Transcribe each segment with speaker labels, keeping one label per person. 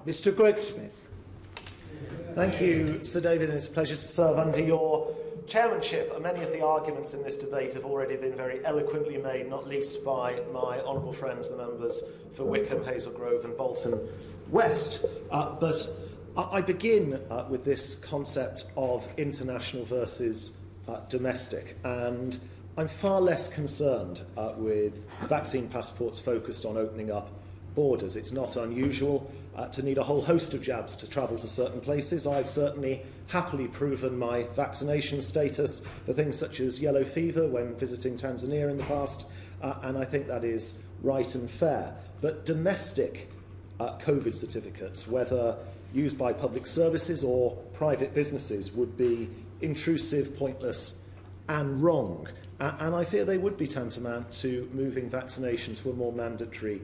Speaker 1: Mr. Greg Smith.
Speaker 2: Thank you, Sir David, and it's a pleasure to serve under your chairmanship. And many of the arguments in this debate have already been very eloquently made, not least by my honourable friends, the members for Wickham, Hazel Grove and Bolton West. But I begin with this concept of international versus domestic, and I'm far less concerned with vaccine passports focused on opening up borders. It's not unusual to need a whole host of jabs to travel to certain places. I've certainly happily proven my vaccination status for things such as yellow fever when visiting Tanzania in the past, and I think that is right and fair. But domestic COVID certificates, whether used by public services or private businesses, would be intrusive, pointless and wrong. And I fear they would be tantamount to moving vaccination to a more mandatory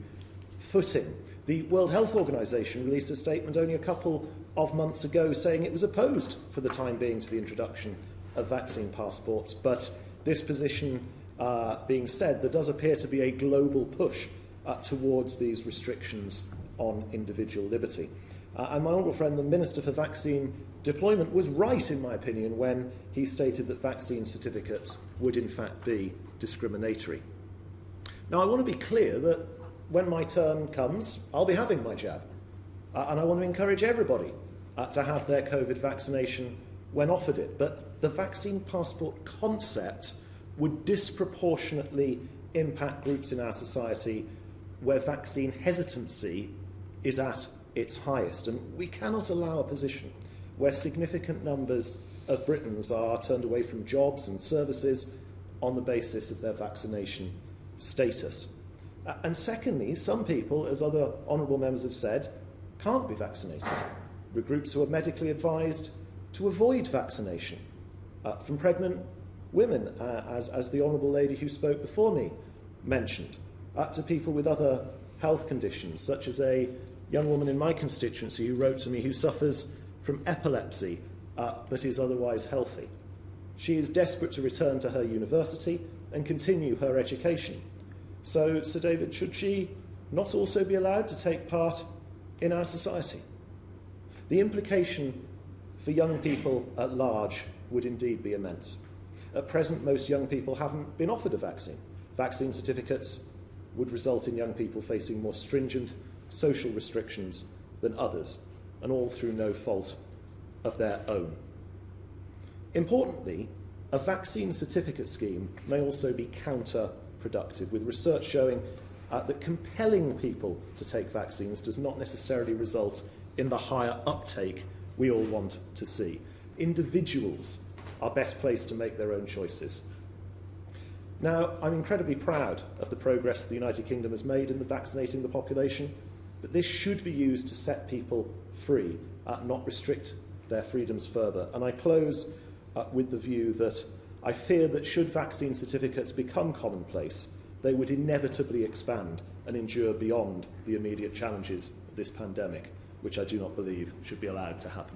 Speaker 2: footing. The World Health Organization released a statement only a couple of months ago saying it was opposed for the time being to the introduction of vaccine passports. But this position being said, there does appear to be a global push towards these restrictions on individual liberty. And my honourable friend, the Minister for Vaccine Deployment, was right, in my opinion, when he stated that vaccine certificates would in fact be discriminatory. Now, I want to be clear that when my turn comes, I'll be having my jab. And I want to encourage everybody to have their COVID vaccination when offered it. But the vaccine passport concept would disproportionately impact groups in our society where vaccine hesitancy is at its highest. And we cannot allow a position where significant numbers of Britons are turned away from jobs and services on the basis of their vaccination status. And secondly, some people, as other honourable members have said, can't be vaccinated. There are groups who are medically advised to avoid vaccination, from pregnant women, as the honourable lady who spoke before me mentioned, to people with other health conditions, such as a young woman in my constituency who wrote to me who suffers from epilepsy but is otherwise healthy. She is desperate to return to her university and continue her education. So, Sir David, should she not also be allowed to take part in our society? The implication for young people at large would indeed be immense. At present, most young people haven't been offered a vaccine. Vaccine certificates would result in young people facing more stringent social restrictions than others, and all through no fault of their own. Importantly, a vaccine certificate scheme may also be counterproductive, with research showing that compelling people to take vaccines does not necessarily result in the higher uptake we all want to see. Individuals are best placed to make their own choices. Now, I'm incredibly proud of the progress the United Kingdom has made in vaccinating the population, but this should be used to set people free, not restrict their freedoms further. And I close with the view that I fear that should vaccine certificates become commonplace, they would inevitably expand and endure beyond the immediate challenges of this pandemic, which I do not believe should be allowed to happen.